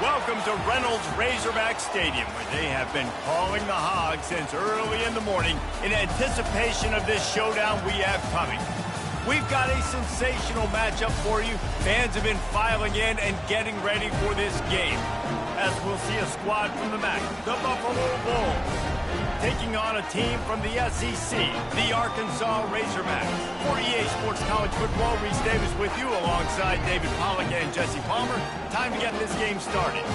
Welcome to Reynolds Razorback Stadium, where they have been calling the Hogs since early in the morning in anticipation of this showdown we have coming. We've got a sensational matchup for you. Fans have been filing in and getting ready for this game. As we'll see a squad from the MAC, the Buffalo Bulls, taking on a team from the SEC, the Arkansas Razorbacks. For EA Sports College Football, Reese Davis with you alongside David Pollack and Jesse Palmer. Time to get this game started.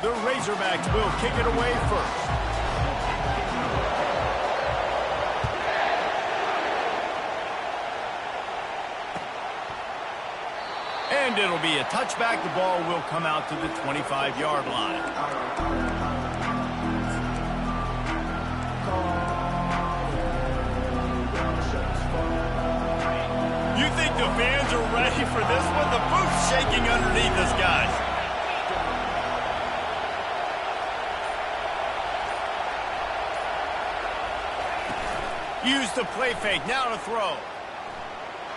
The Razorbacks will kick it away first. And it'll be a touchback. The ball will come out to the 25-yard line. You think the fans are ready for this one? The boot's shaking underneath us, guys. Use the play fake, now to throw.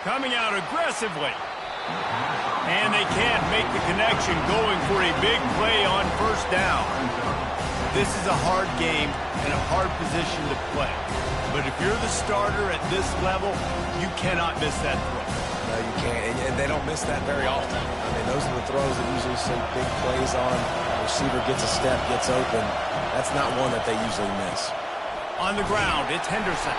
Coming out aggressively. And they can't make the connection, going for a big play on first down. This is a hard game and a hard position to play. But if you're the starter at this level, you cannot miss that throw. No, you can't, and they don't miss that very often. I mean, those are the throws that usually see big plays on. The receiver gets a step, gets open. That's not one that they usually miss. On the ground, it's Henderson.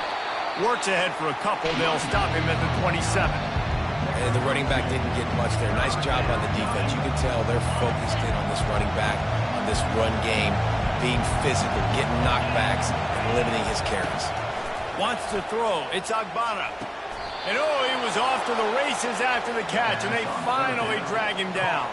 Works ahead for a couple. They'll stop him at the 27. And the running back didn't get much there. Nice job by the defense. You can tell they're focused in on this running back, on this run game, being physical, getting knockbacks, and limiting his carries. Wants to throw. It's Agbana. And oh, he was off to the races after the catch, and they finally drag him down.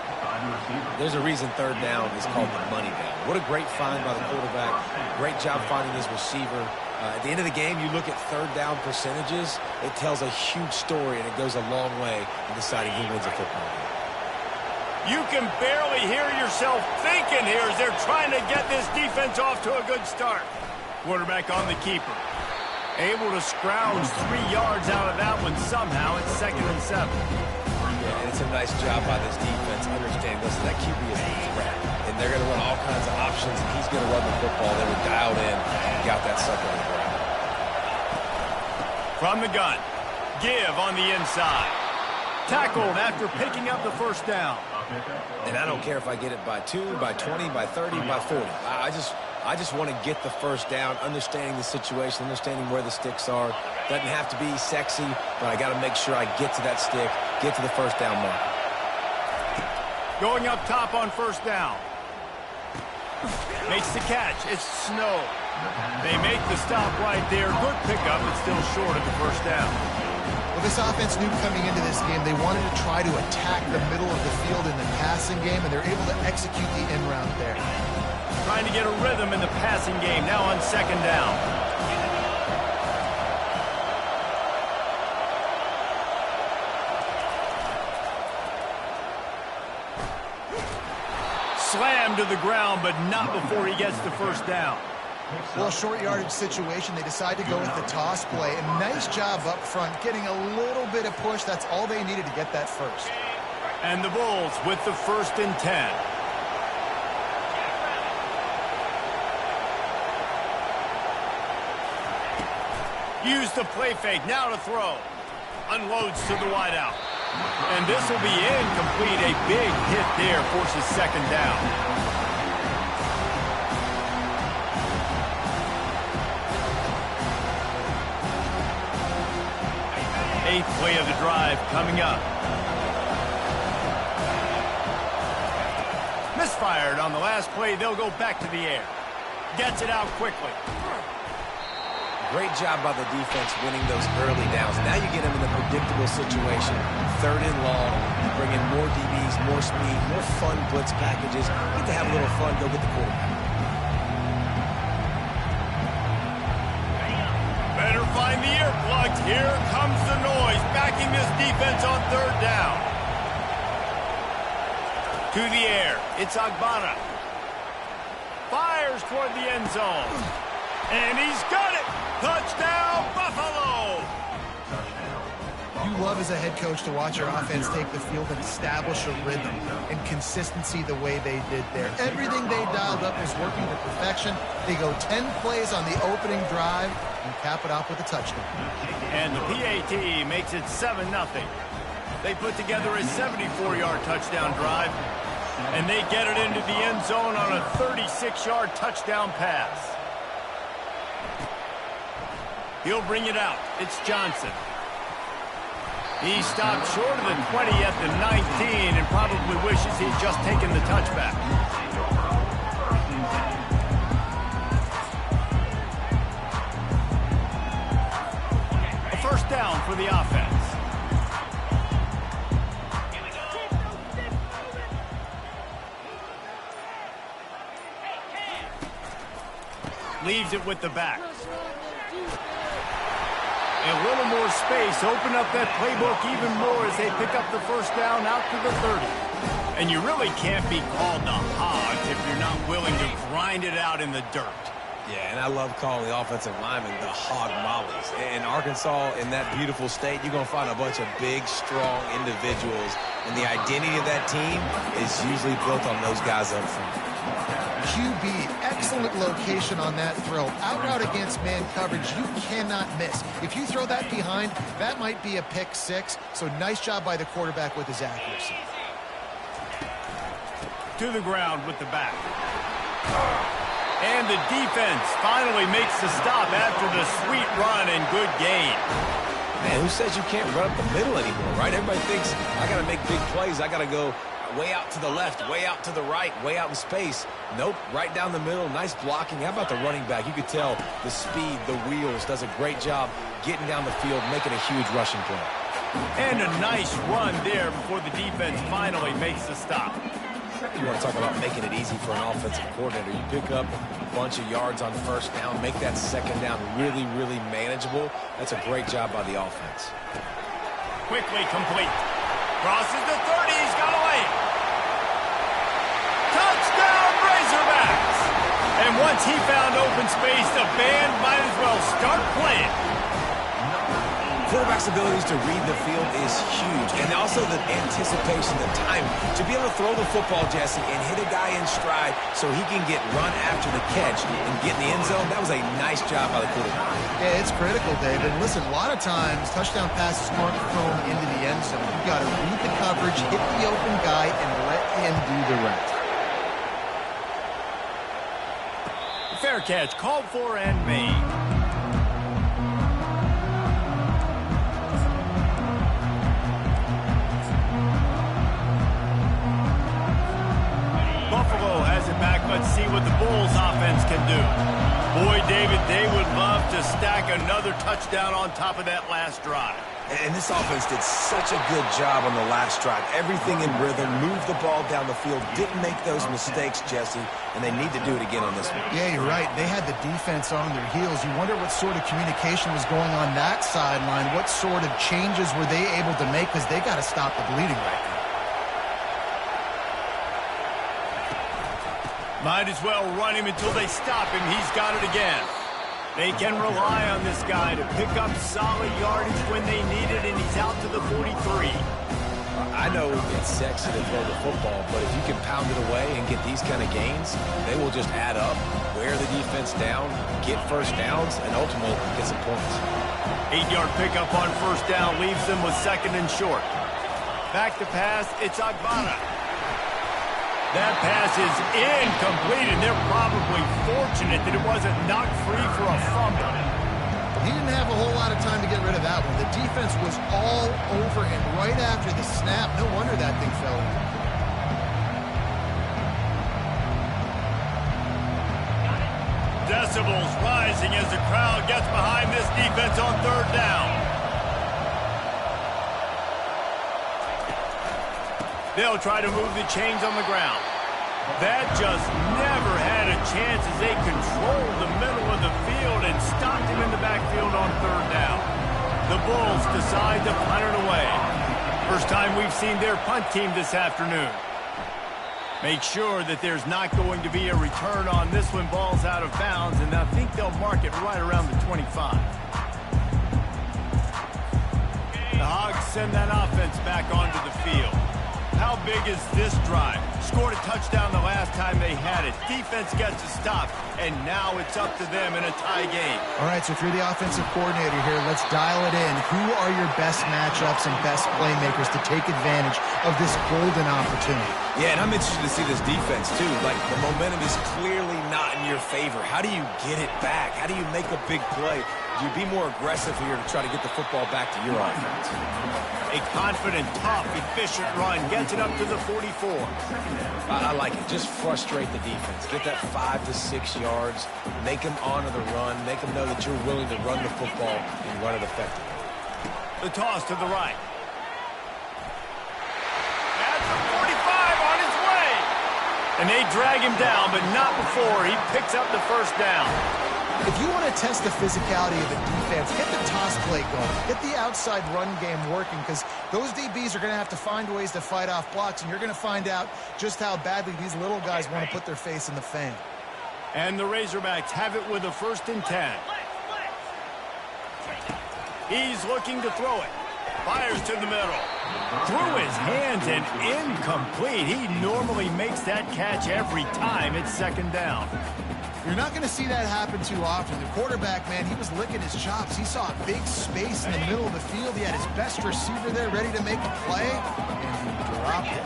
There's a reason third down is called the money down. What a great find by the quarterback. Great job finding his receiver. At the end of the game, you look at third down percentages, it tells a huge story, and it goes a long way in deciding who wins a football game. You can barely hear yourself thinking here as they're trying to get this defense off to a good start. Quarterback on the keeper. Able to scrounge 3 yards out of that one somehow. It's 2nd and 7. Yeah, and it's a nice job by this defense understanding, listen, that QB is a threat. And they're going to run all kinds of options, and he's going to run the football. They were dialed in and got that sucker on the ground. From the gun, Give on the inside. Tackled after picking up the first down. And I don't care if I get it by 2, by 20, by 30, by 40. I just want to get the first down, understanding the situation, understanding where the sticks are. Doesn't have to be sexy, but I got to make sure I get to that stick, get to the first down mark. Going up top on first down. Makes the catch. It's Snow. They make the stop right there. Good pickup, but still short of the first down. Well, this offense knew coming into this game they wanted to try to attack the middle of the field in the passing game, and they're able to execute the end route there. Trying to get a rhythm in the passing game, now on second down. Slammed to the ground, but not before he gets the first down. Well, a short yardage situation, they decide to go with the toss play. And nice job up front, getting a little bit of push. That's all they needed to get that first. And the Bulls with the 1st and 10. Use the play fake, now to throw. Unloads to the wideout. And this will be incomplete. A big hit there, forces second down. 8th play of the drive coming up. Misfired on the last play. They'll go back to the air. Gets it out quickly. Great job by the defense winning those early downs. Now you get them in a predictable situation. 3rd and long. You bring in more DBs, more speed, more fun blitz packages. Get to have a little fun. Go get the quarterback. Better find the earplugs. Here comes the noise. attacking this defense on third down. To the air, it's Agbana. Fires toward the end zone. And he's got it! Touchdown, Buffalo! You love as a head coach to watch your offense take the field and establish a rhythm and consistency the way they did there. Everything they dialed up is working to perfection. They go 10 plays on the opening drive and cap it off with a touchdown. And the PAT makes it 7-0. They put together a 74-yard touchdown drive, and they get it into the end zone on a 36-yard touchdown pass. He'll bring it out. It's Johnson. He stopped short of the 20 at the 19 and probably wishes he'd just taken the touchback. A first down for the offense. Leaves it with the back. A little more space, open up that playbook even more as they pick up the first down out to the 30. And you really can't be called the Hogs if you're not willing to grind it out in the dirt. Yeah, and I love calling the offensive linemen the hog mollies. In Arkansas, in that beautiful state, you're going to find a bunch of big, strong individuals. And the identity of that team is usually built on those guys up front. QB, excellent location on that throw. Out route against man coverage, you cannot miss. If you throw that behind, that might be a pick six. So nice job by the quarterback with his accuracy. To the ground with the back. And the defense finally makes the stop after the sweet run and good gain. Man, who says you can't run up the middle anymore, right? Everybody thinks, I got to make big plays. I got to go way out to the left, way out to the right, way out in space. Nope, right down the middle, nice blocking. How about the running back? You could tell the speed, the wheels, does a great job getting down the field, making a huge rushing play. And a nice run there before the defense finally makes the stop. You want to talk about making it easy for an offensive coordinator. You pick up a bunch of yards on first down, make that second down really, really manageable. That's a great job by the offense. Quickly complete. Crosses the 30, he's got away. Touchdown, Razorbacks! And once he found open space, the band might as well start playing. Quarterback's abilities to read the field is huge, and also the anticipation, the time to be able to throw the football, Jesse, and hit a guy in stride so he can get run after the catch and get in the end zone. That was a nice job by the quarterback. Yeah, it's critical, David. Listen, a lot of times touchdown passes aren't thrown into the end zone. You've got to read the coverage, hit the open guy, and let him do the rest. Fair catch called for and made. Buffalo has it back. Let's see what the Bulls offense can do. Boy, David, they would love to stack another touchdown on top of that last drive. And this offense did such a good job on the last drive. Everything in rhythm, moved the ball down the field, didn't make those mistakes, Jesse, and they need to do it again on this one. Yeah, you're right. They had the defense on their heels. You wonder what sort of communication was going on that sideline. What sort of changes were they able to make, because they got to stop the bleeding right now. Might as well run him until they stop him. He's got it again. They can rely on this guy to pick up solid yardage when they need it, and he's out to the 43. I know it's sexy to throw the football, but if you can pound it away and get these kind of gains, they will just add up, wear the defense down, get first downs, and ultimately get some points. 8-yard pickup on first down leaves them with second and short. Back to pass, it's Agbana. That pass is incomplete, and they're probably fortunate that it wasn't knocked free for a fumble. He didn't have a whole lot of time to get rid of that one. The defense was all over him right after the snap. No wonder that thing fell in. Decibels rising as the crowd gets behind this defense on third down. They'll try to move the chains on the ground. That just never had a chance as they controlled the middle of the field and stopped him in the backfield on third down. The Bulls decide to punt it away. First time we've seen their punt team this afternoon. Make sure that there's not going to be a return on this when ball's out of bounds, and I think they'll mark it right around the 25. The Hogs send that offense back onto the field. How big is this drive? Scored a touchdown the last time they had it. Defense gets a stop, and now it's up to them in a tie game. All right, so if you're the offensive coordinator here, let's dial it in. Who are your best matchups and best playmakers to take advantage of this golden opportunity? Yeah, and I'm interested to see this defense, too. Like, the momentum is clearly not in your favor. How do you get it back? How do you make a big play? Do you be more aggressive here to try to get the football back to your offense? A confident, tough, efficient run gets it up to the 44. I like it. Just frustrate the defense. Get that 5 to 6 yards. Make them honor the run. Make them know that you're willing to run the football and run it effectively. The toss to the right. That's the 45 on his way. And they drag him down, but not before he picks up the first down. If you want to test the physicality of a defense, get the toss play going. Get the outside run game working, because those DBs are going to have to find ways to fight off blocks, and you're going to find out just how badly these little guys want to put their face in the fan. And the Razorbacks have it with a 1st and 10. He's looking to throw it. Fires to the middle. Through his hands and incomplete. He normally makes that catch every time. It's 2nd down. You're not going to see that happen too often. The quarterback, man, he was licking his chops. He saw a big space in the middle of the field. He had his best receiver there ready to make a play, and he dropped it.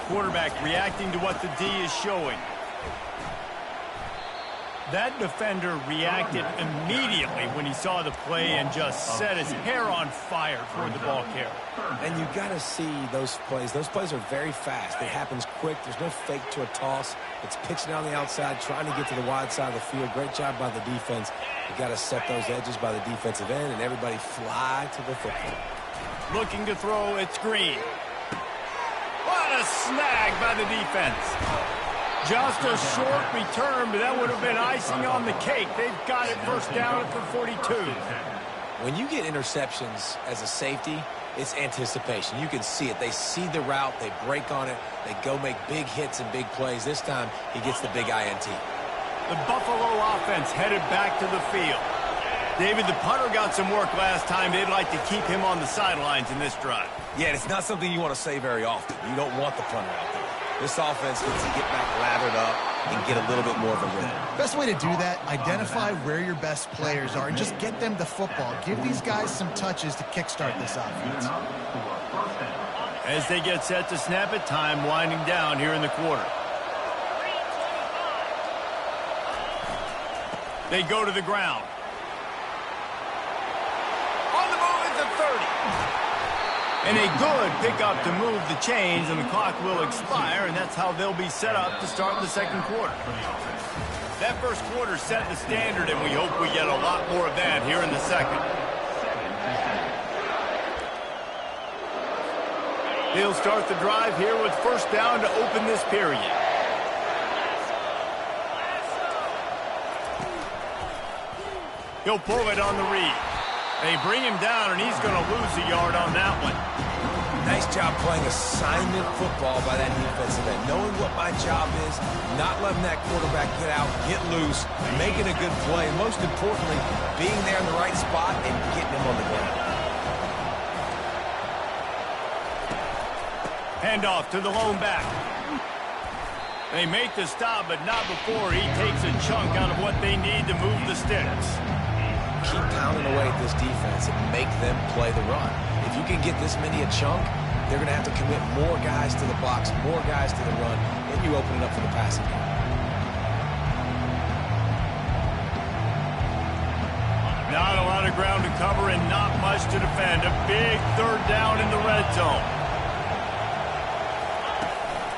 Quarterback reacting to what the D is showing. That defender reacted immediately when he saw the play and just set his hair on fire toward the ball carrier. And you got to see those plays. Those plays are very fast. It happens quick. There's no fake to a toss. It's pitching on the outside, trying to get to the wide side of the field. Great job by the defense. You got to set those edges by the defensive end, and everybody fly to the football. Looking to throw, it's Green. What a snag by the defense. Just a short return, but that would have been icing on the cake. They've got it 1st down at the 42. When you get interceptions as a safety, it's anticipation. You can see it. They see the route. They break on it. They go make big hits and big plays. This time, he gets the big INT. The Buffalo offense headed back to the field. David, the punter got some work last time. They'd like to keep him on the sidelines in this drive. Yeah, it's not something you want to say very often. You don't want the punter out there. This offense needs to get back lathered up and get a little bit more of a rhythm. Best way to do that, identify where your best players are and just get them the football. Give these guys some touches to kickstart this offense. As they get set to snap it, time winding down here in the quarter. They go to the ground. On the move at the 30. And a good pickup to move the chains, and the clock will expire, and that's how they'll be set up to start the 2nd quarter. That 1st quarter set the standard, and we hope we get a lot more of that here in the 2nd. They'll start the drive here with 1st down to open this period. He'll pull it on the read. They bring him down, and he's going to lose a yard on that one. Nice job playing assignment football by that defensive end. Knowing what my job is, not letting that quarterback get out, get loose, making a good play, and most importantly, being there in the right spot and getting him on the ground. Handoff to the lone back. They make the stop, but not before he takes a chunk out of what they need to move the sticks. Keep pounding away at this defense and make them play the run. If you can get this many a chunk, they're going to have to commit more guys to the box, more guys to the run, then you open it up for the passing game. Not a lot of ground to cover and not much to defend. A big 3rd down in the red zone.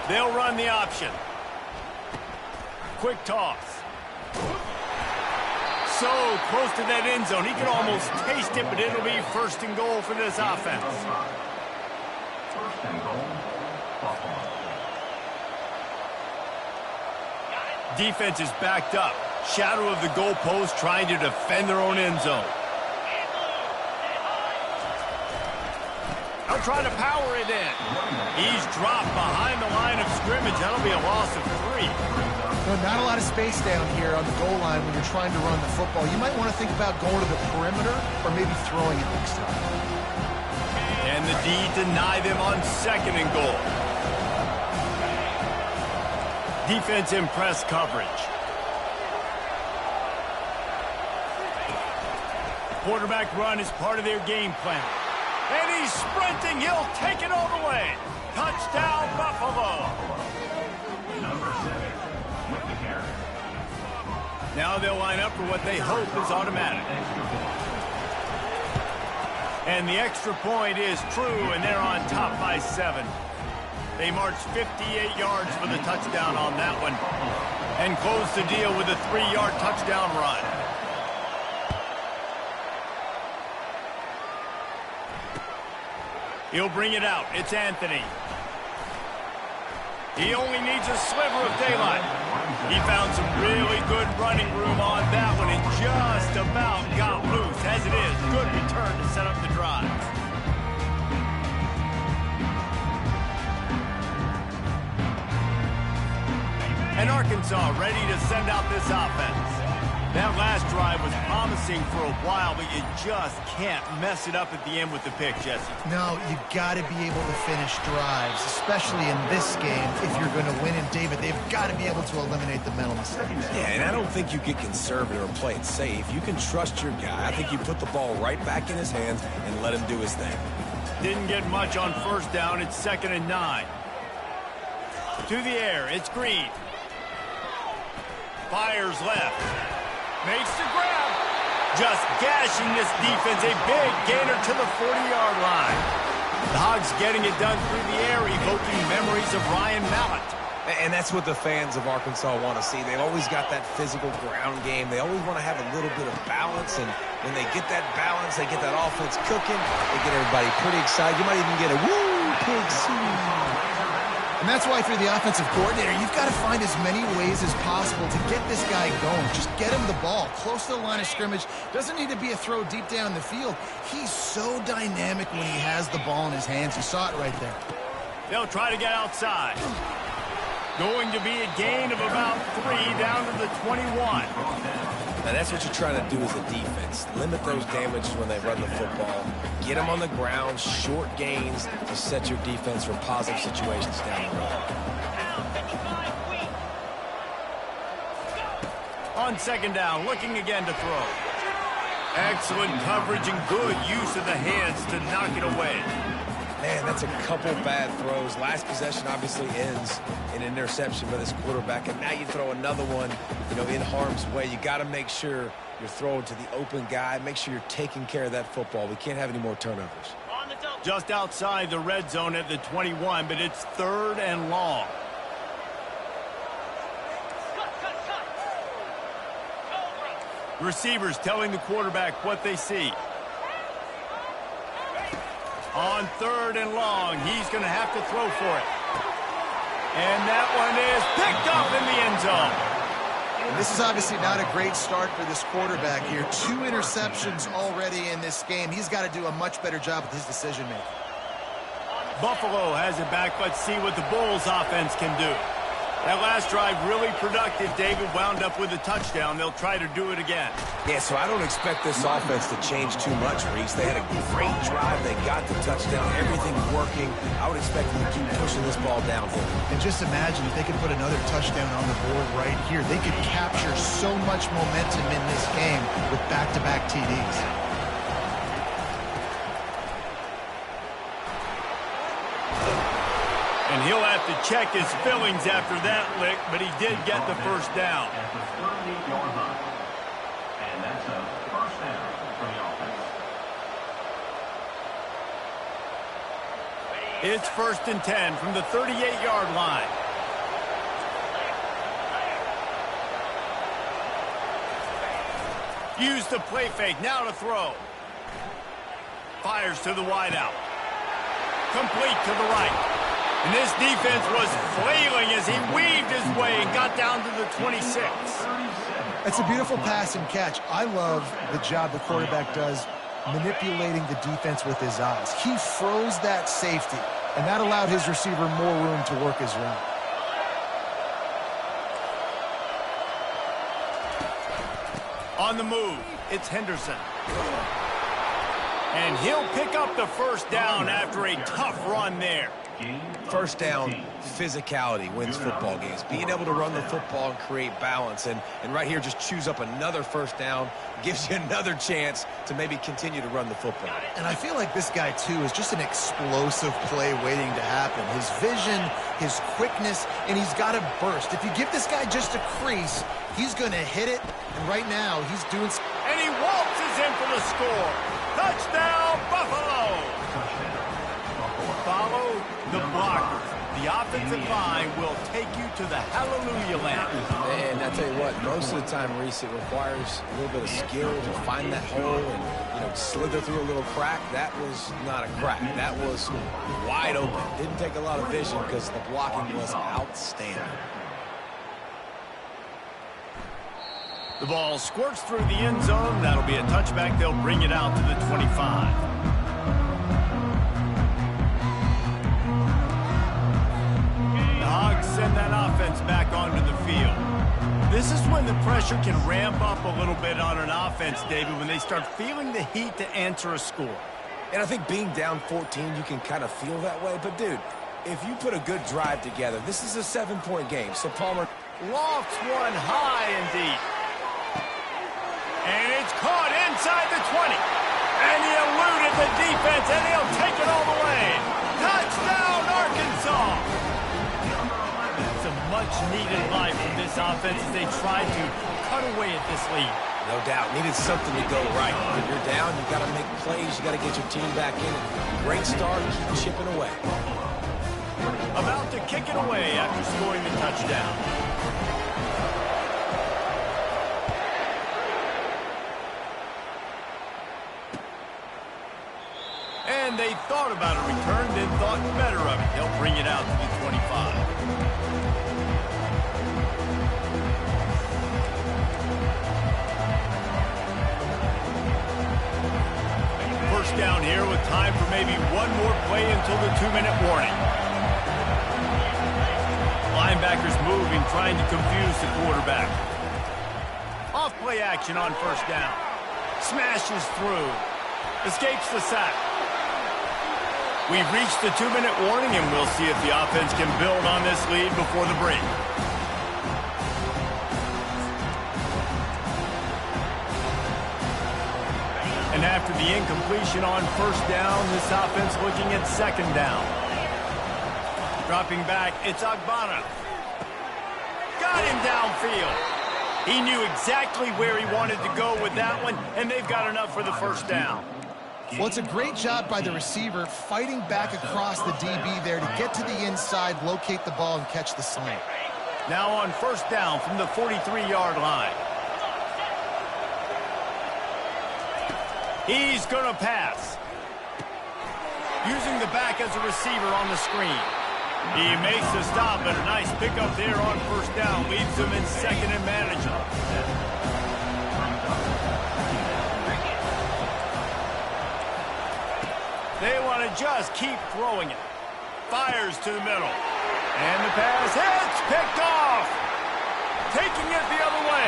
They'll run the option. Quick toss. So close to that end zone. He can almost taste it, but it'll be 1st and goal for this offense. Defense is backed up. Shadow of the goalpost trying to defend their own end zone. I'll try to power it in. He's dropped behind the line of scrimmage. That'll be a loss of 3. No, not a lot of space down here on the goal line when you're trying to run the football. You might want to think about going to the perimeter or maybe throwing it next time. And the D deny them on 2nd and goal. Defense in press coverage. Quarterback run is part of their game plan. And he's sprinting. He'll take it all the way. Touchdown, Buffalo. Now they'll line up for what they hope is automatic. And the extra point is true, and they're on top by 7. They marched 58 yards for the touchdown on that one and closed the deal with a 3-yard touchdown run. He'll bring it out. It's Anthony. He only needs a sliver of daylight. He found some really good running room on that one and just about got loose. As it is, good return to set up the drive. And Arkansas ready to send out this offense. That last drive was promising for a while, but you just can't mess it up at the end with the pick, Jesse. No, you got to be able to finish drives, especially in this game. If you're going to win, and David, they've got to be able to eliminate the mental mistakes. Yeah, and I don't think you get conservative or play it safe. You can trust your guy. I think you put the ball right back in his hands and let him do his thing. Didn't get much on 1st down. It's 2nd and 9. To the air, it's Green. Fires left. Makes the grab. Just gashing this defense. A big gainer to the 40-yard line. The Hogs getting it done through the air, evoking memories of Ryan Mallett. And that's what the fans of Arkansas want to see. They've always got that physical ground game. They always want to have a little bit of balance. And when they get that balance, they get that offense cooking, they get everybody pretty excited. You might even get a woo, pig scene. And that's why, if you're the offensive coordinator, you've got to find as many ways as possible to get this guy going. Just get him the ball close to the line of scrimmage. Doesn't need to be a throw deep down the field. He's so dynamic when he has the ball in his hands. You saw it right there. They'll try to get outside. Going to be a gain of about 3 down to the 21. Now that's what you're trying to do as a defense. Limit those damages when they run the football. Get them on the ground, short gains to set your defense for positive situations down the road. On 2nd down, looking again to throw. Excellent coverage and good use of the hands to knock it away. Man, that's a couple bad throws. Last possession obviously ends in an interception by this quarterback, and now you throw another one, in harm's way. You got to make sure you're throwing to the open guy. Make sure you're taking care of that football. We can't have any more turnovers. Just outside the red zone at the 21, but it's 3rd and long. Receivers telling the quarterback what they see. On 3rd and long, he's going to have to throw for it. And that one is picked up in the end zone. And this is obviously not a great start for this quarterback here. 2 interceptions already in this game. He's got to do a much better job with his decision-making. Buffalo has it back. Let's see what the Bulls offense can do. That last drive really productive. David wound up with a touchdown. They'll try to do it again. Yeah, so I don't expect this offense to change too much, Reese. They had a great drive. They got the touchdown. Everything's working. I would expect them to keep pushing this ball downhill. And just imagine if they could put another touchdown on the board right here. They could capture so much momentum in this game with back-to-back TDs. And he'll have to check his fillings after that lick, but he did get the 1st down. And that's a 1st down for the offense. It's 1st and 10 from the 38-yard line. Use the play fake, now to throw. Fires to the wideout. Complete to the right. And this defense was flailing as he weaved his way and got down to the 26. It's a beautiful pass and catch. I love the job the quarterback does manipulating the defense with his eyes. He froze that safety, and that allowed his receiver more room to work his route. On the move, it's Henderson. And he'll pick up the first down after a tough run there. First down, physicality wins football games. Being able to run the football and create balance. And right here, just choose up another first down, gives you another chance to maybe continue to run the football. And I feel like this guy, too, is just an explosive play waiting to happen. His vision, his quickness, and he's got a burst. If you give this guy just a crease, he's going to hit it. And right now, he's doing... And he waltzes in for the score. Touchdown, Buffalo! Follow the blocker. The offensive line will take you to the hallelujah land. And I tell you what, most of the time, Reese, it requires a little bit of skill to find that hole and, slither through a little crack. That was not a crack. That was wide open. Didn't take a lot of vision because the blocking was outstanding. The ball squirts through the end zone. That'll be a touchback. They'll bring it out to the 25. Send that offense back onto the field. This is when the pressure can ramp up a little bit on an offense, David, when they start feeling the heat to answer a score. And I think being down 14, you can kind of feel that way. But, dude, if you put a good drive together, this is a 7-point game. So Palmer lofts one high and deep. And it's caught inside the 20. And he eluded the defense, and he'll take it all the way. Touchdown, Arkansas! Much-needed life from this offense as they tried to cut away at this lead. No doubt. Needed something to go right. When you're down, you got to make plays. You got to get your team back in it. Great start. Keep chipping away. About to kick it away after scoring the touchdown. And they thought about a return, then thought better of it. They'll bring it out to the 25. First down here with time for maybe one more play until the 2-minute warning. Linebackers moving, trying to confuse the quarterback. Off play action on first down. Smashes through. Escapes the sack. We've reached the 2-minute warning, and we'll see if the offense can build on this lead before the break. And after the incompletion on first down, this offense looking at second down. Dropping back, it's Agbana. Got him downfield. He knew exactly where he wanted to go with that one, and they've got enough for the first down. Well, it's a great job by the receiver fighting back across the DB there to get to the inside, locate the ball, and catch the slant. Now on first down from the 43-yard line. He's going to pass. Using the back as a receiver on the screen. He makes the stop, and a nice pickup there on first down. Leaves him in second and manageable. They want to just keep throwing it. Fires to the middle. And the pass hits, picked off. Taking it the other way.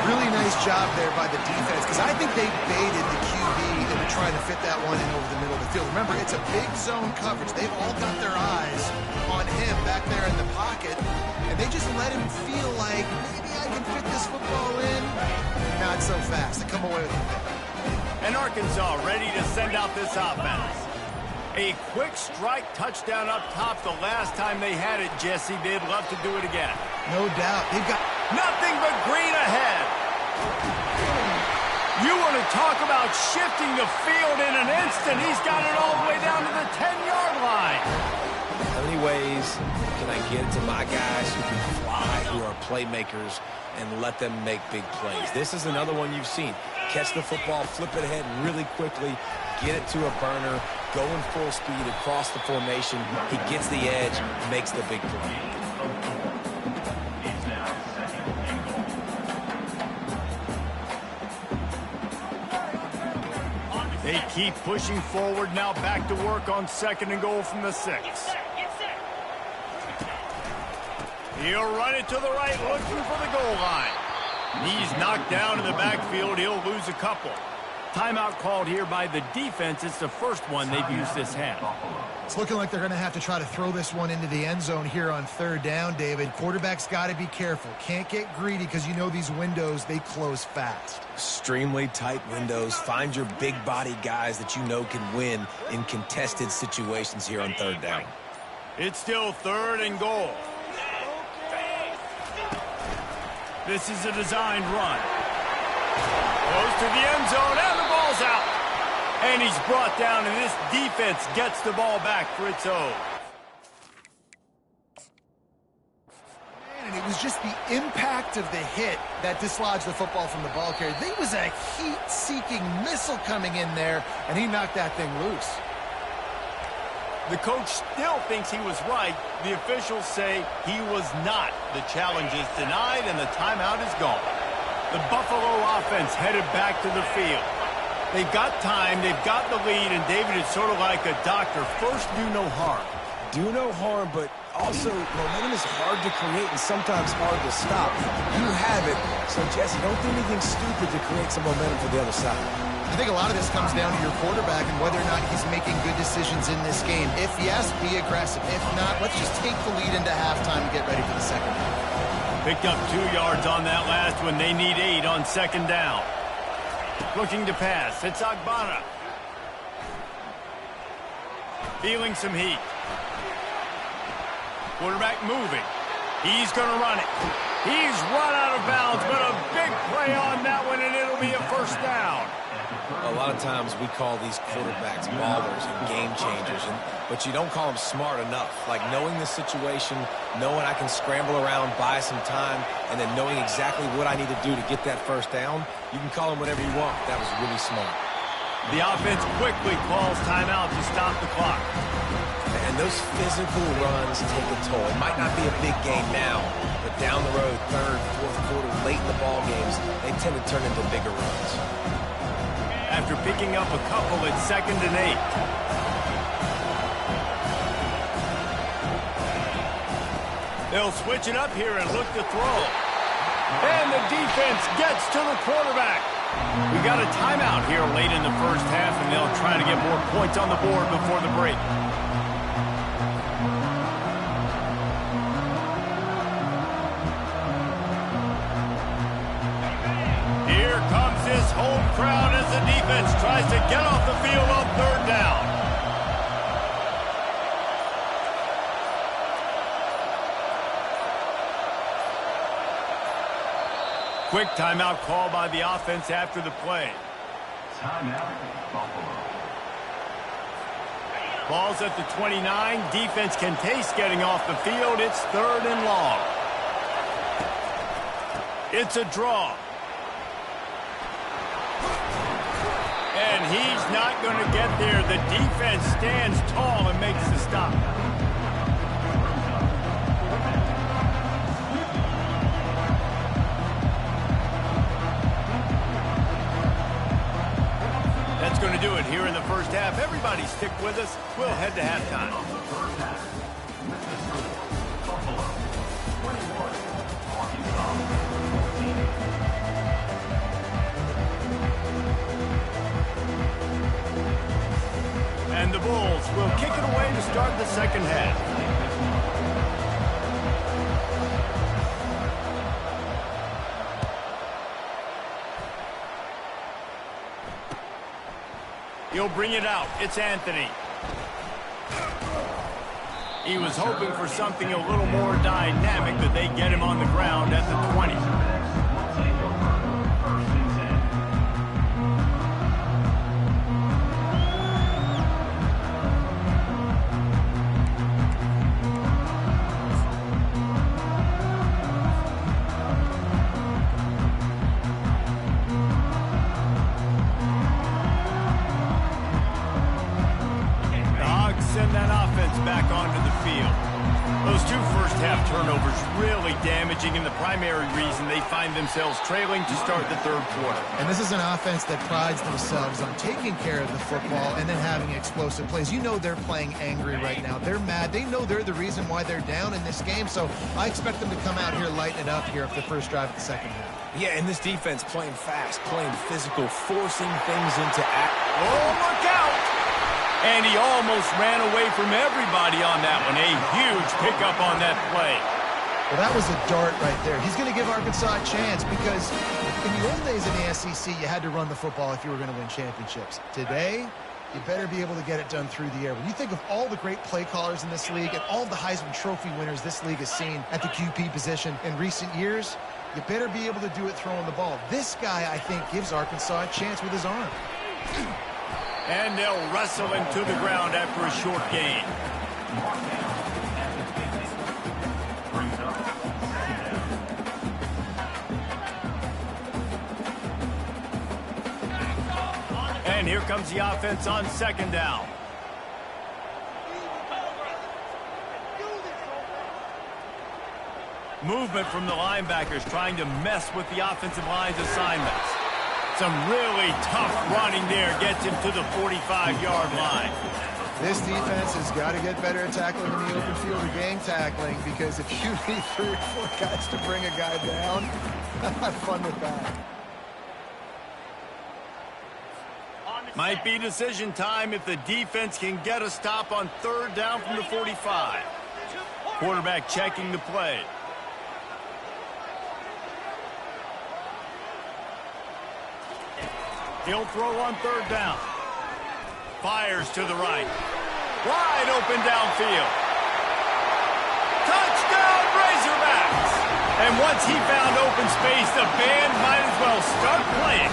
Really nice job there by the defense, because I think they baited the QB into trying to fit that one in over the middle of the field. Remember, it's a big zone coverage. They've all got their eyes on him back there in the pocket, and they just let him feel like, maybe I can fit this football in. Not so fast. They come away with it. And Arkansas ready to send out this offense. A quick strike touchdown up top the last time they had it, Jesse. They'd love to do it again. No doubt. They've got nothing but green ahead. You want to talk about shifting the field in an instant. He's got it all the way down to the 10-yard line. How many ways can I get to my guys who can fly, who are playmakers, and let them make big plays? This is another one you've seen. Catch the football, flip it ahead really quickly, get it to a burner, going full speed across the formation. He gets the edge, makes the big play. They keep pushing forward, now back to work on 2nd and goal from the 6. He'll run it to the right, looking for the goal line. He's knocked down in the backfield. He'll lose a couple. Timeout called here by the defense. It's the first one they've used this half. It's looking like they're going to have to try to throw this one into the end zone here on 3rd down, David. Quarterback's got to be careful. Can't get greedy because you know these windows, they close fast. Extremely tight windows. Find your big body guys that you know can win in contested situations here on 3rd down. It's still 3rd and goal. This is a designed run. Goes to the end zone, and the ball's out. And he's brought down, and this defense gets the ball back for its own. And it was just the impact of the hit that dislodged the football from the ball carrier. There was a heat-seeking missile coming in there, and he knocked that thing loose. The coach still thinks he was right. The officials say he was not. The challenge is denied, and the timeout is gone. The Buffalo offense headed back to the field. They've got time, they've got the lead, and David, it's sort of like a doctor. First, do no harm. Do no harm, but also momentum is hard to create and sometimes hard to stop. You have it, so Jesse, don't do anything stupid to create some momentum for the other side. I think a lot of this comes down to your quarterback and whether or not he's making good decisions in this game. If yes, be aggressive. If not, let's just take the lead into halftime and get ready for the second half. Picked up 2 yards on that last one. They need 8 on 2nd down. Looking to pass. It's Agbana. Feeling some heat. Quarterback moving. He's going to run it. He's run out of bounds, but a big play on that one, and it'll be a 1st down. A lot of times we call these quarterbacks ballers and game changers, but you don't call them smart enough. Like knowing the situation, knowing I can scramble around, buy some time, and then knowing exactly what I need to do to get that 1st down, you can call them whatever you want. That was really smart. The offense quickly calls timeout to stop the clock. And those physical runs take a toll. It might not be a big game now, but down the road, 3rd, 4th quarter, late in the ball games, they tend to turn into bigger runs. After picking up a couple at 2nd and 8. They'll switch it up here and look to throw. And the defense gets to the quarterback. We got a timeout here late in the 1st half, and they'll try to get more points on the board before the break. Here comes this home crowd as the defense tries to get off the field on 3rd down. Quick timeout call by the offense after the play. Timeout, Buffalo. Ball's at the 29. Defense can taste getting off the field. It's 3rd and long. It's a draw. And he's not going to get there. The defense stands tall and makes the stop. That's going to do it here in the 1st half. Everybody stick with us. We'll head to halftime. And the Bulls will kick it away to start the 2nd half. He'll bring it out. It's Anthony. He was hoping for something a little more dynamic, but they get him on the ground at the 20. Send that offense back onto the field. Those 2 first-half turnovers turnovers really damaging and the primary reason they find themselves trailing to start the third quarter. And this is an offense that prides themselves on taking care of the football and then having explosive plays. You know they're playing angry right now. They're mad. They know they're the reason why they're down in this game, so I expect them to come out here, lighten it up here after the first drive of the second half. Yeah, and this defense playing fast, playing physical, forcing things into act. Oh, look out! And he almost ran away from everybody on that one. A huge pickup on that play. Well, that was a dart right there. He's going to give Arkansas a chance because in the old days in the SEC, you had to run the football if you were going to win championships. Today, you better be able to get it done through the air. When you think of all the great play callers in this league and all the Heisman Trophy winners this league has seen at the QB position in recent years, you better be able to do it throwing the ball. This guy, I think, gives Arkansas a chance with his arm. And they'll wrestle him to the ground after a short gain. And here comes the offense on second down. Movement from the linebackers trying to mess with the offensive line's assignments. Some really tough running there gets him to the 45-yard line. This defense has got to get better at tackling in the open field or gang tackling, because if you need 3 or 4 guys to bring a guy down, have fun with that. Might be decision time if the defense can get a stop on third down from the 45. Quarterback checking the play. He'll throw on third down. Fires to the right. Wide open downfield. Touchdown, Razorbacks! And once he found open space, the band might as well start playing.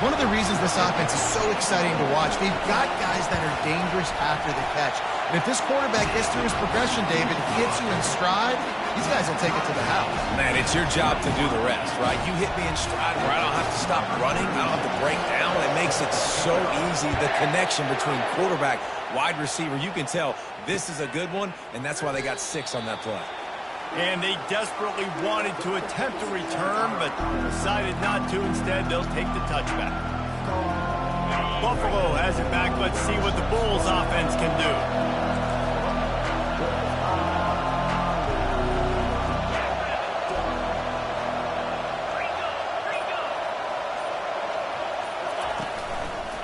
One of the reasons this offense is so exciting to watch, they've got guys that are dangerous after the catch. And if this quarterback gets through his progression, David, gets you in stride, these guys will take it to the house. Man, it's your job to do the rest, right? You hit me in stride where I don't have to stop running. I don't have to break down. It makes it so easy. The connection between quarterback, wide receiver, you can tell this is a good one, and that's why they got 6 on that play. And they desperately wanted to attempt a return, but decided not to. Instead, they'll take the touchback. Buffalo has it back. Let's see what the Bulls offense can do.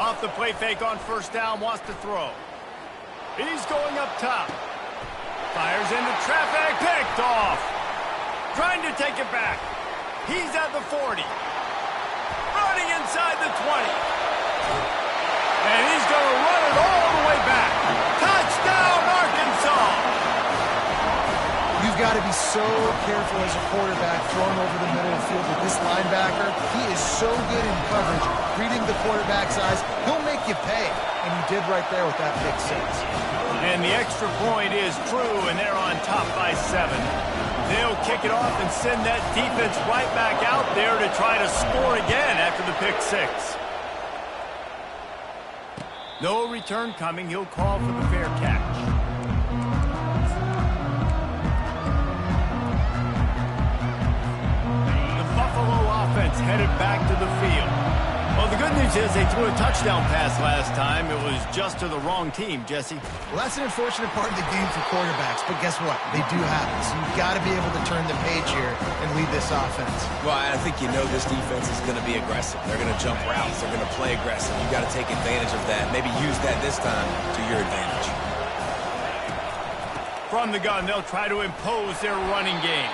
Off the play fake on first down, wants to throw. He's going up top. Fires into traffic, picked off. Trying to take it back. He's at the 40. Running inside the 20. And he's going to run it all the way back. Touchdown, Arkansas! You've got to be so careful as a quarterback throwing over the middle of the field with this linebacker. He is so good in coverage, reading the quarterback's eyes. He'll make you pay. And he did right there with that pick 6. And the extra point is true, and they're on top by 7. They'll kick it off and send that defense right back out there to try to score again after the pick 6. No return coming. He'll call for the fair catch. The Buffalo offense headed back to the field. Well, the good news is they threw a touchdown pass last time. It was just to the wrong team, Jesse. Well, that's an unfortunate part of the game for quarterbacks, but guess what? They do happen. So you've got to be able to turn the page here and lead this offense. Well, I think you know this defense is going to be aggressive. They're going to jump routes. They're going to play aggressive. You've got to take advantage of that. Maybe use that this time to your advantage. From the gun, they'll try to impose their running game.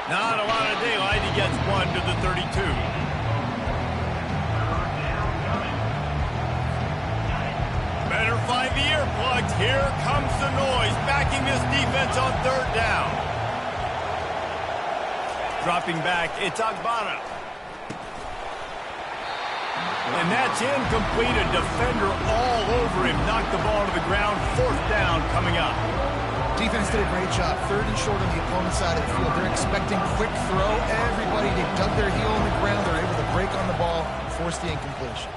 Not a lot of daylight. He gets 1 to the 32. Better find the earplugs. Here comes the noise, backing this defense on third down. Dropping back, it's Agbana. And that's incomplete. A defender all over him. Knocked the ball to the ground. 4th down coming up. Defense did a great job. 3rd and short on the opponent's side of the field. They're expecting quick throw. Everybody, they dug their heel on the ground. They're able to break on the ball and force the incompletion.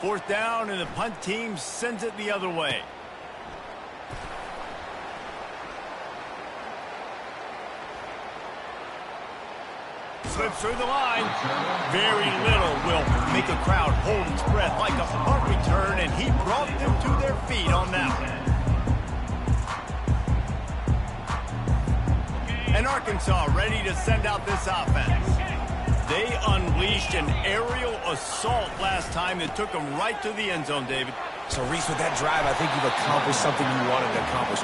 4th down, and the punt team sends it the other way. slips through the line. Very little will make a crowd hold its breath like a punt return, and he brought them to their feet on that one. And Arkansas ready to send out this offense. They unleashed an aerial assault last time that took them right to the end zone, David. So, Reese, with that drive, I think you've accomplished something you wanted to accomplish.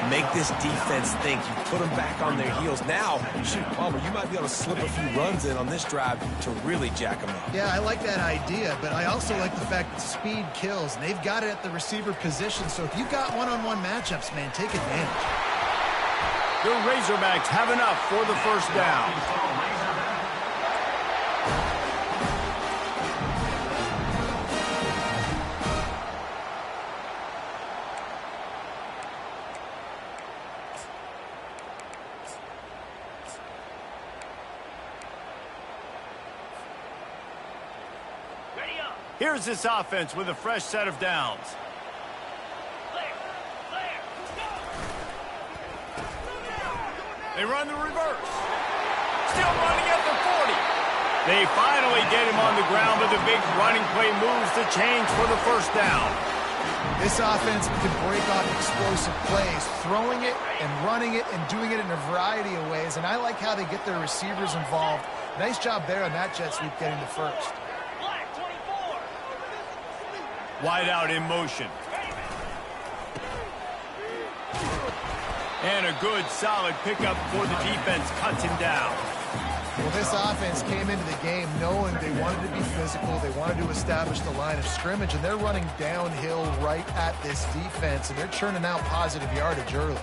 Make this defense think. You put them back on their heels. Now, shoot, Palmer, you might be able to slip a few runs in on this drive to really jack them up. Yeah, I like that idea, but I also like the fact that speed kills, and they've got it at the receiver position. So if you've got one-on-one matchups, man, take advantage. The Razorbacks have enough for the first down. Here's this offense with a fresh set of downs. They run the reverse. Still running at the 40. They finally get him on the ground, but the big running play moves the change for the first down. This offense can break off explosive plays, throwing it and running it and doing it in a variety of ways, and I like how they get their receivers involved. Nice job there on that jet sweep getting the first. Wide out in motion. And a good, solid pickup for the defense. Cuts him down. Well, this offense came into the game knowing they wanted to be physical. They wanted to establish the line of scrimmage, and they're running downhill right at this defense, and they're churning out positive yardage early.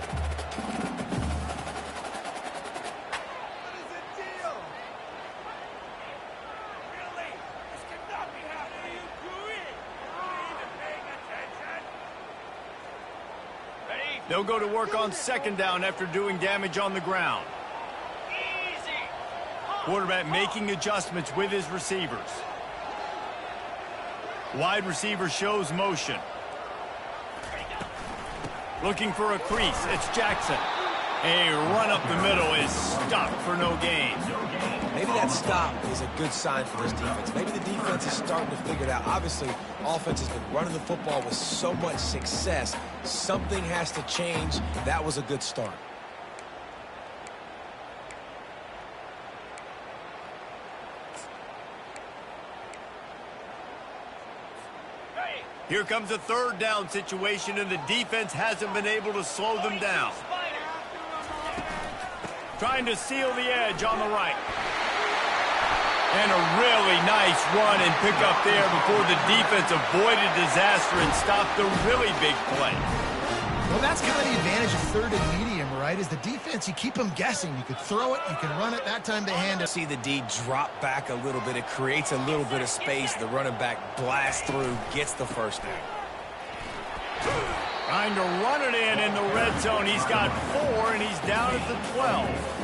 They'll go to work on second down after doing damage on the ground. Quarterback making adjustments with his receivers. Wide receiver shows motion. Looking for a crease. It's Jackson. A run up the middle is stopped for no gain. Maybe that stop is a good sign for this defense. Maybe the defense is starting to figure it out. Obviously, offense has been running the football with so much success. Something has to change. That was a good start. Here comes a third down situation, and the defense hasn't been able to slow them down. Trying to seal the edge on the right. And a really nice run and pick up there before the defense avoided disaster and stopped the really big play. Well, that's kind of the advantage of third and medium, right? Is the defense, you keep them guessing. You could throw it, you can run it. That time they hand it. See the D drop back a little bit. It creates a little bit of space. The running back blasts through, gets the first down. Trying to run it in the red zone. He's got 4, and he's down at the 12.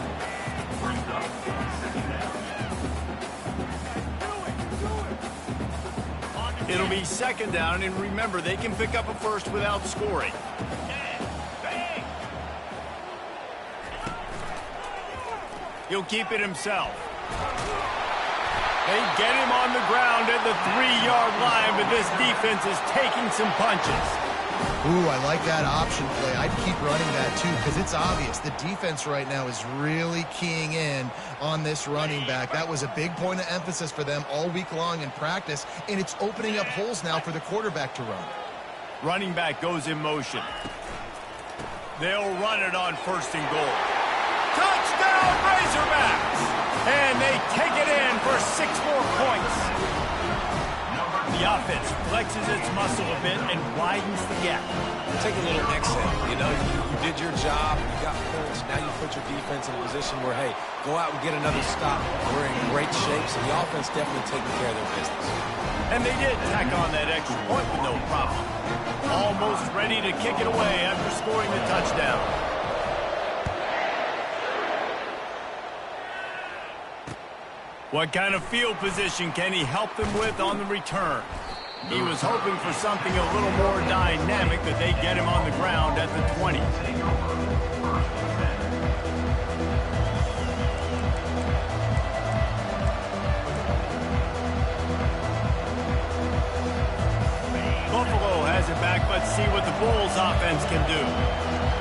It'll be second down, and remember, they can pick up a first without scoring. He'll keep it himself. They get him on the ground at the 3-yard line, but this defense is taking some punches. Ooh, I like that option play. I'd keep running that too, because it's obvious the defense right now is really keying in on this running back. That was a big point of emphasis for them all week long in practice, and it's opening up holes now for the quarterback to run. Running back goes in motion. They'll run it on first and goal. Touchdown, Razorbacks! And they take it in for 6 more points. The offense flexes its muscle a bit and widens the gap. Take a little exhale. You know, you did your job. You got points. Now you put your defense in a position where, hey, go out and get another stop. We're in great shape, so the offense definitely taking care of their business. And they did tack on that extra point with no problem. Almost ready to kick it away after scoring the touchdown. What kind of field position can he help them with on the return? He was hoping for something a little more dynamic, but they get him on the ground at the 20. offense can do.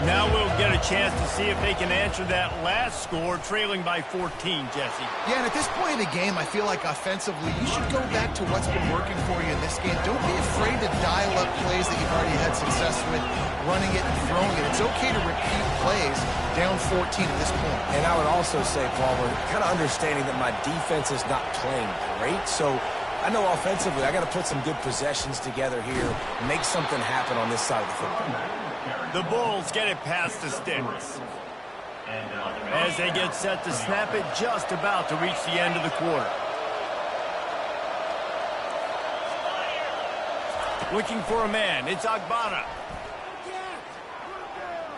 Now we'll get a chance to see if they can answer that last score, trailing by 14, Jesse. Yeah, and at this point in the game, I feel like offensively, you should go back to what's been working for you in this game. Don't be afraid to dial up plays that you've already had success with, running it and throwing it. It's okay to repeat plays down 14 at this point. And I would also say, Palmer, kind of understanding that my defense is not playing great, so I know offensively I got to put some good possessions together here, make something happen on this side of the football. The Bulls get it past the sticks as they get set to snap it, just about to reach the end of the quarter. Looking for a man, it's Agbana.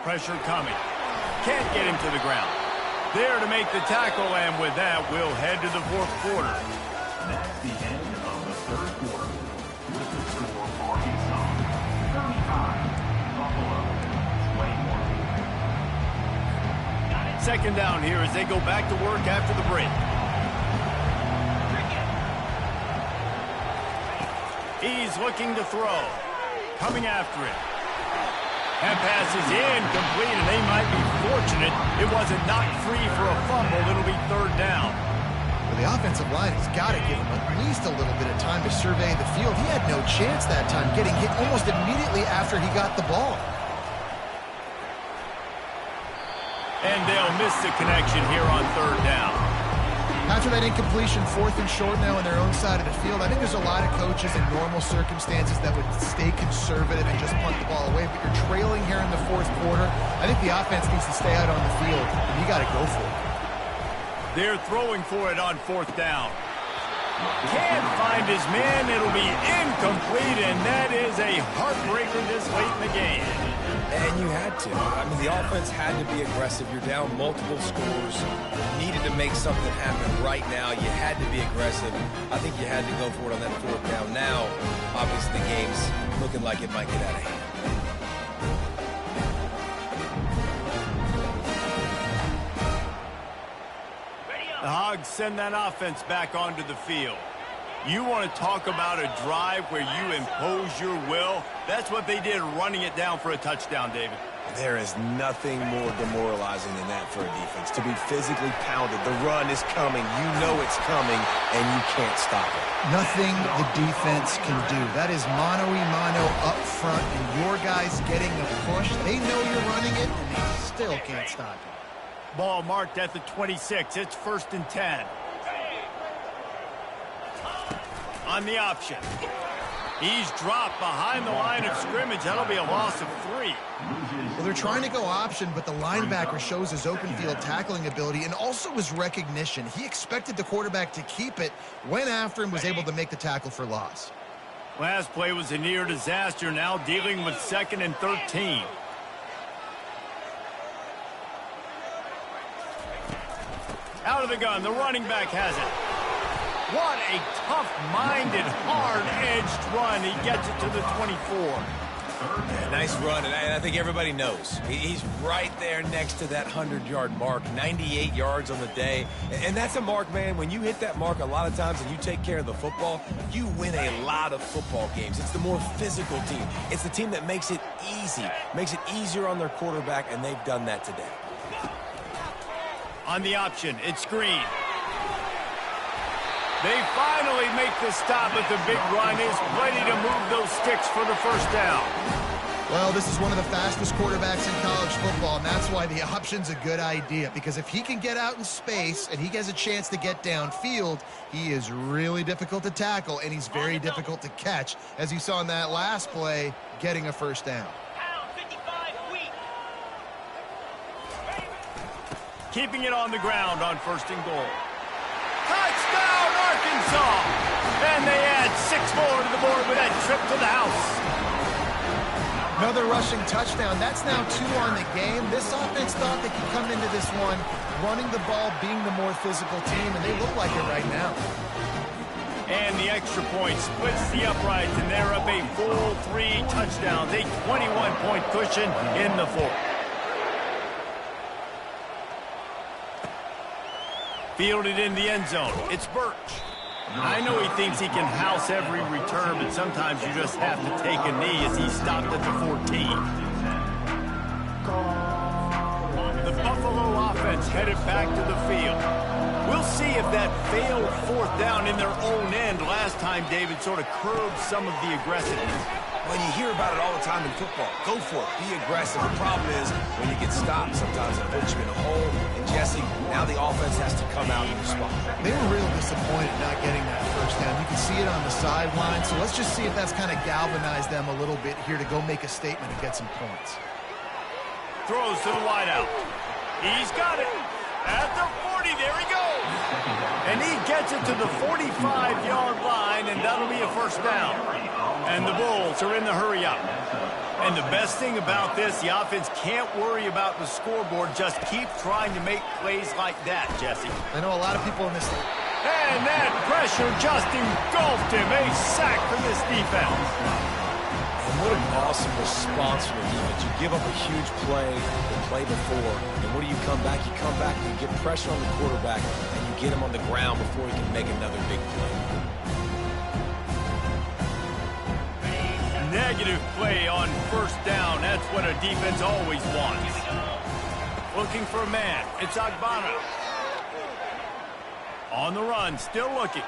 Pressure coming. Can't get him to the ground. There to make the tackle, and with that, we'll head to the fourth quarter. That's the end of the third quarter. With the score for Arkansas, 35, Buffalo, 21. Second down here as they go back to work after the break. He's looking to throw. Coming after it. That pass is incomplete, and they might be fortunate it wasn't knocked free for a fumble. It'll be third down. Well, the offensive line has got to give him at least a little bit of time to survey the field. He had no chance that time, getting hit almost immediately after he got the ball. And they'll miss the connection here on third down. After that incompletion, fourth and short now on their own side of the field, I think there's a lot of coaches in normal circumstances that would stay conservative and just punt the ball away. But you're trailing here in the fourth quarter. I think the offense needs to stay out on the field, and you got to go for it. They're throwing for it on fourth down. Can't find his man. It'll be incomplete, and that is a heartbreaker this late in the game. And you had to. I mean, the offense had to be aggressive. You're down multiple scores. You needed to make something happen right now. You had to be aggressive. I think you had to go for it on that fourth down. Now, obviously, the game's looking like it might get out of hand. The Hogs send that offense back onto the field. You want to talk about a drive where you impose your will? That's what they did, running it down for a touchdown, David. There is nothing more demoralizing than that for a defense. To be physically pounded. The run is coming. You know it's coming, and you can't stop it. Nothing the defense can do. That is mano-a-mano up front, and your guys getting a push. They know you're running it, and they still can't stop it. Ball marked at the 26. It's 1st and 10. On the option. He's dropped behind the line of scrimmage. That'll be a loss of 3. Well, they're trying to go option, but the linebacker shows his open field tackling ability and also his recognition. He expected the quarterback to keep it, went after him, was able to make the tackle for loss. Last play was a near disaster, now dealing with 2nd and 13. Out of the gun, the running back has it. What a tough-minded, hard-edged run. He gets it to the 24. Yeah, nice run, and I think everybody knows. He's right there next to that 100-yard mark, 98 yards on the day. And that's a mark, man. When you hit that mark a lot of times and you take care of the football, you win a lot of football games. It's the more physical team. It's the team that makes it easy, makes it easier on their quarterback, and they've done that today. On the option, it's Green. They finally make the stop, but the big run is ready to move those sticks for the first down. Well, this is one of the fastest quarterbacks in college football, and that's why the option's a good idea, because if he can get out in space and he has a chance to get downfield, he is really difficult to tackle, and he's very difficult to catch, as you saw in that last play, getting a first down. Keeping it on the ground on 1st and goal. Touchdown, Arkansas! And they add 6 more to the board with that trip to the house. Another rushing touchdown. That's now 2 on the game. This offense thought they could come into this one running the ball, being the more physical team, and they look like it right now. And the extra point splits the uprights, and they're up a full 3 touchdowns, a 21-point cushion in the fourth. Fielded in the end zone. It's Birch. I know he thinks he can house every return, but sometimes you just have to take a knee as he stopped at the 14. The Buffalo offense headed back to the field. We'll see if that failed fourth down in their own end last time, David, sort of curbed some of the aggressiveness. When you hear about it all the time in football, go for it. Be aggressive. The problem is when you get stopped, sometimes it puts you in a hole. And, Jesse, now the offense has to come out and respond. They were real disappointed not getting that first down. You can see it on the sideline. So let's just see if that's kind of galvanized them a little bit here to go make a statement and get some points. Throws to the wideout. He's got it. At the 40, there he goes. And he gets it to the 45-yard line, and that'll be a first down. And the Bulls are in the hurry-up. And the best thing about this, the offense can't worry about the scoreboard. Just keep trying to make plays like that, Jesse. I know a lot of people in this league. And that pressure just engulfed him. A sack for this defense. And what an awesome response from the defense. You give up a huge play the play before, and what do you come back? You come back and you get pressure on the quarterback, and you get him on the ground before he can make another big play. Negative play on first down. That's what a defense always wants. Looking for a man. It's Agbana. On the run, still looking.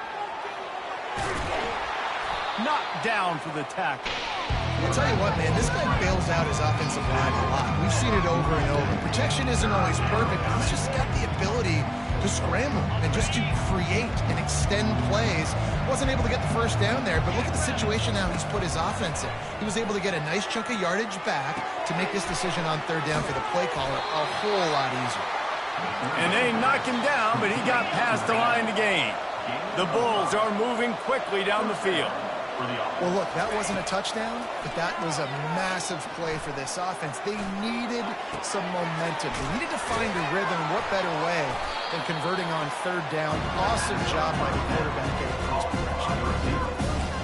Knocked down for the tackle. I'll tell you what, man, this guy bails out his offensive line a lot. We've seen it over and over. Protection isn't always perfect, but he's just got the ability to scramble and just to create and extend plays. Wasn't able to get the first down there, but look at the situation now he's put his offense in. He was able to get a nice chunk of yardage back to make this decision on third down for the play caller a whole lot easier. And they knock him down, but he got past the line to gain. The Bulls are moving quickly down the field. Well, look, that wasn't a touchdown, but that was a massive play for this offense. They needed some momentum. They needed to find a rhythm. What better way than converting on third down? Awesome job by the quarterback getting close progression.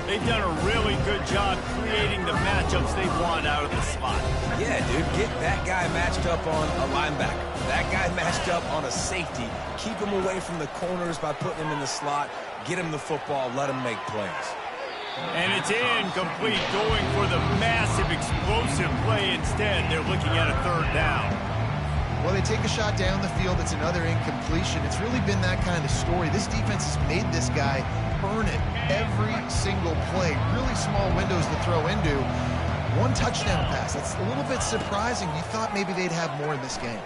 They've done a really good job creating the matchups they want out of the slot. Yeah, dude, get that guy matched up on a linebacker. That guy matched up on a safety. Keep him away from the corners by putting him in the slot. Get him the football. Let him make plays. And it's incomplete, going for the massive explosive play instead. They're looking at a third down. Well, they take a shot down the field. It's another incompletion. It's really been that kind of story. This defense has made this guy earn it every single play. Really small windows to throw into. One touchdown pass. That's a little bit surprising. You thought maybe they'd have more in this game.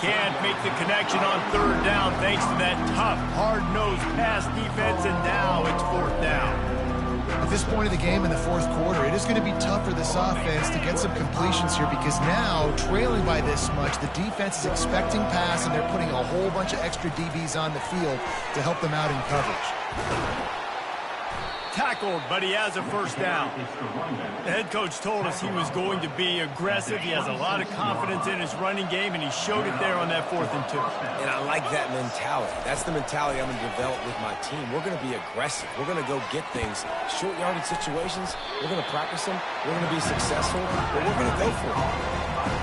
Can't make the connection on third down thanks to that tough, hard-nosed pass defense, and now it's fourth down. At this point of the game in the fourth quarter, it is going to be tough for this offense to get some completions here because now, trailing by this much, the defense is expecting pass, and they're putting a whole bunch of extra DBs on the field to help them out in coverage. Tackled, but he has a first down. The head coach told us he was going to be aggressive. He has a lot of confidence in his running game, and he showed it there on that 4th and 2. And I like that mentality. That's the mentality I'm going to develop with my team. We're going to be aggressive. We're going to go get things. Short yardage situations, we're going to practice them. We're going to be successful, but we're going to go for it.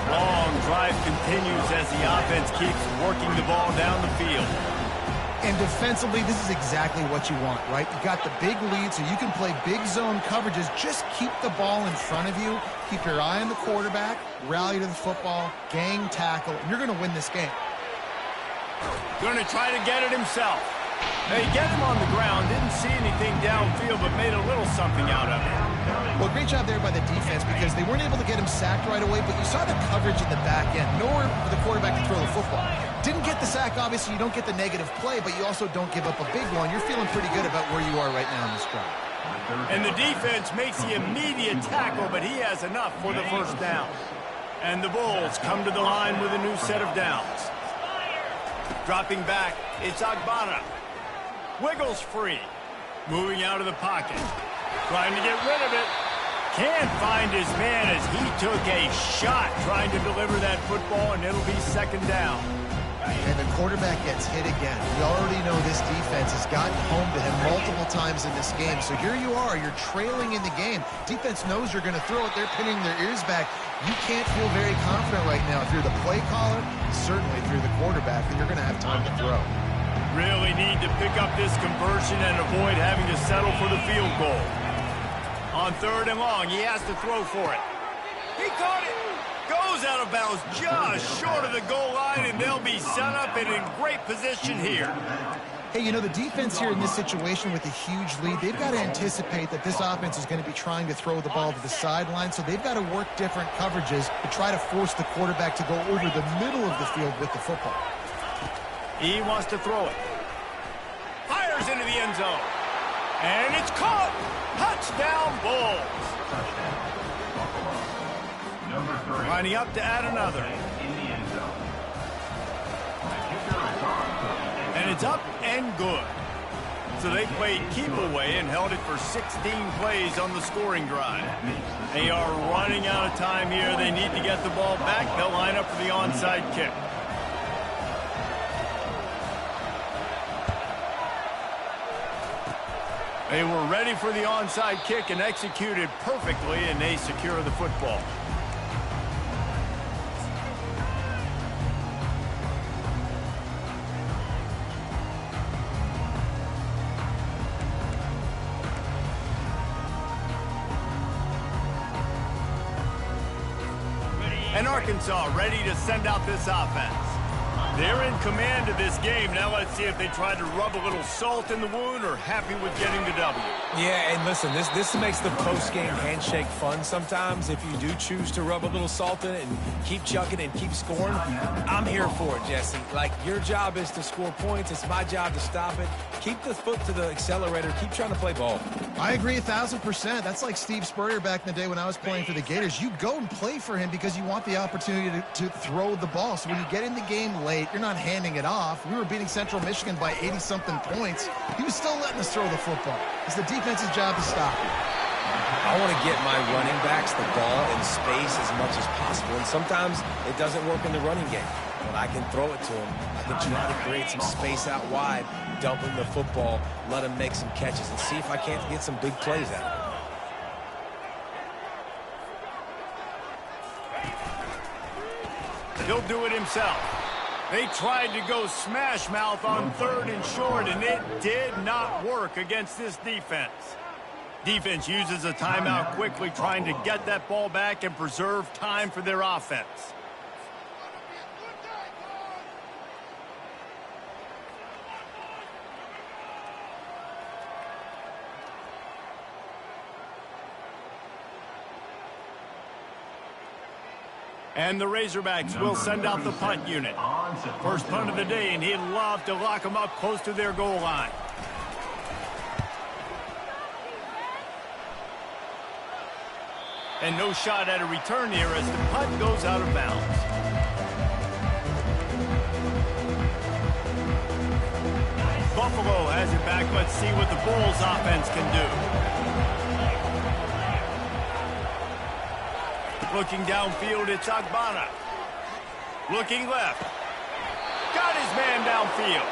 Long drive continues as the offense keeps working the ball down the field. And defensively, this is exactly what you want, right? You got the big lead, so you can play big zone coverages. Just keep the ball in front of you. Keep your eye on the quarterback. Rally to the football. Gang tackle. And you're going to win this game. Going to try to get it himself. They get him on the ground. Didn't see anything downfield, but made a little something out of it. Well, great job there by the defense because they weren't able to get him sacked right away, but you saw the coverage in the back end. Nowhere for the quarterback to throw the football. Didn't get the sack, obviously. You don't get the negative play, but you also don't give up a big one. You're feeling pretty good about where you are right now in this drive. And the defense makes the immediate tackle, but he has enough for the first down. And the Bulls come to the line with a new set of downs. Dropping back, it's Agbana. Wiggles free. Moving out of the pocket. Trying to get rid of it. Can't find his man as he took a shot trying to deliver that football, and it'll be second down. And the quarterback gets hit again. We already know this defense has gotten home to him multiple times in this game. So here you are. You're trailing in the game. Defense knows you're going to throw it. They're pinning their ears back. You can't feel very confident right now. If you're the play caller, certainly if you're the quarterback, then you're going to have time to throw. Really need to pick up this conversion and avoid having to settle for the field goal. On third and long, he has to throw for it. He caught it. Goes out of bounds just short of the goal line, and they'll be set up and in great position here. Hey, you know, the defense here in this situation with a huge lead, they've got to anticipate that this offense is going to be trying to throw the ball to the sideline, so they've got to work different coverages to try to force the quarterback to go over the middle of the field with the football. He wants to throw it. Fires into the end zone. And it's caught. Touchdown, Bulls. Lining up to add another. And it's up and good. So they played keep away and held it for 16 plays on the scoring drive. They are running out of time here. They need to get the ball back. They'll line up for the onside kick. They were ready for the onside kick and executed perfectly, and they secure the football. And Arkansas ready to send out this offense. They're in command of this game. Now let's see if they try to rub a little salt in the wound or happy with getting the W. Yeah, and listen, this makes the post-game handshake fun sometimes. If you do choose to rub a little salt in it and keep chucking and keep scoring, I'm here for it, Jesse. Like, your job is to score points. It's my job to stop it. Keep the foot to the accelerator. Keep trying to play ball. I agree 1,000%. That's like Steve Spurrier back in the day when I was playing for the Gators. You go and play for him because you want the opportunity to throw the ball. So when you get in the game late, you're not handing it off. We were beating Central Michigan by 80-something points. He was still letting us throw the football. It's the defense's job to stop it. I want to get my running backs the ball in space as much as possible, and sometimes it doesn't work in the running game. But I can throw it to him. I can try to create some space out wide, dump him the football, let him make some catches, and see if I can't get some big plays out of him. He'll do it himself. They tried to go smash mouth on 3rd and short, and it did not work against this defense. Defense uses a timeout quickly, trying to get that ball back and preserve time for their offense. And the Razorbacks will send out the punt unit. First punt of the day, and he'd love to lock them up close to their goal line. And no shot at a return here as the punt goes out of bounds. Buffalo has it back. Let's see what the Bulls offense can do. Looking downfield, it's Agbana. Looking left. Got his man downfield.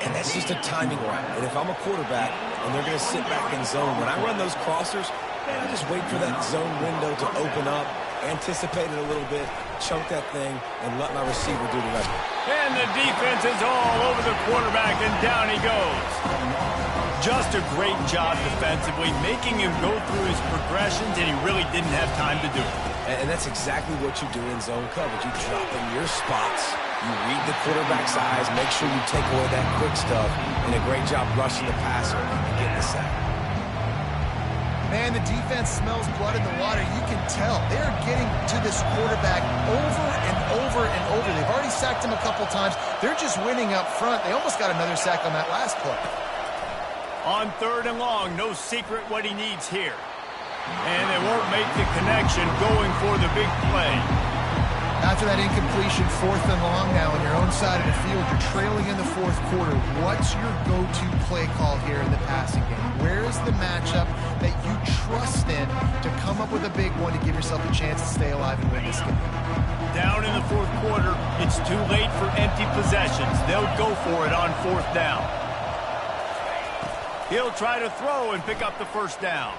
And that's just a timing route. And if I'm a quarterback and they're going to sit back in zone, when I run those crossers, man, I just wait for that zone window to open up, anticipate it a little bit, chunk that thing, and let my receiver do the rest. And the defense is all over the quarterback, and down he goes. Just a great job defensively, making him go through his progressions, and he really didn't have time to do it. And that's exactly what you do in zone coverage. You drop in your spots, you read the quarterback's eyes, make sure you take away that quick stuff, and a great job rushing the passer and getting the sack. Man, the defense smells blood in the water. You can tell. They're getting to this quarterback over and over and over. They've already sacked him a couple times. They're just winning up front. They almost got another sack on that last play. On 3rd and long, no secret what he needs here. And they won't make the connection going for the big play. After that incompletion, 4th and long now on your own side of the field, you're trailing in the 4th quarter. What's your go-to play call here in the passing game? Where is the matchup that you trust in to come up with a big one to give yourself a chance to stay alive and win this game? Down in the 4th quarter, it's too late for empty possessions. They'll go for it on 4th down. He'll try to throw and pick up the first down.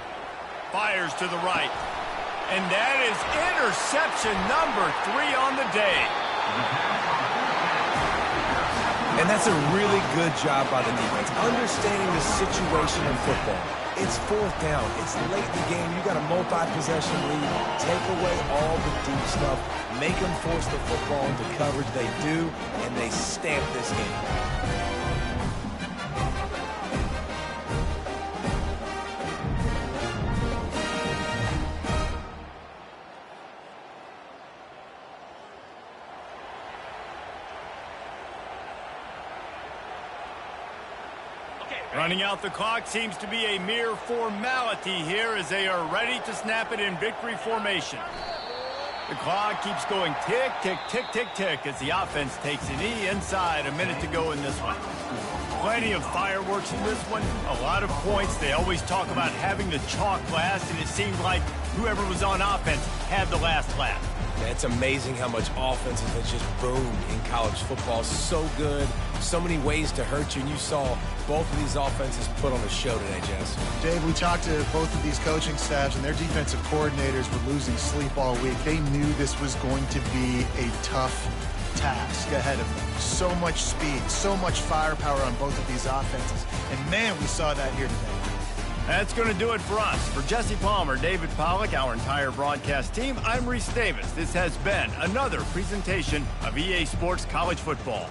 Fires to the right. And that is interception number 3 on the day. And that's a really good job by the defense, understanding the situation in football. It's fourth down. It's late in the game. You got a multi-possession lead. Take away all the deep stuff. Make them force the football into coverage. They do, and they stamp this game. Running out the clock seems to be a mere formality here as they are ready to snap it in victory formation. The clock keeps going tick, tick, tick, tick, tick as the offense takes a knee inside. A minute to go in this one. Plenty of fireworks in this one. A lot of points. They always talk about having the chalk last, and it seemed like whoever was on offense had the last laugh. Yeah, it's amazing how much offenses have just boomed in college football. So good. So many ways to hurt you. And you saw both of these offenses put on a show today, Jess. Dave, we talked to both of these coaching staffs, and their defensive coordinators were losing sleep all week. They knew this was going to be a tough task ahead of them. So much speed, so much firepower on both of these offenses. And, man, we saw that here today. That's going to do it for us. For Jesse Palmer, David Pollack, our entire broadcast team, I'm Reese Davis. This has been another presentation of EA Sports College Football.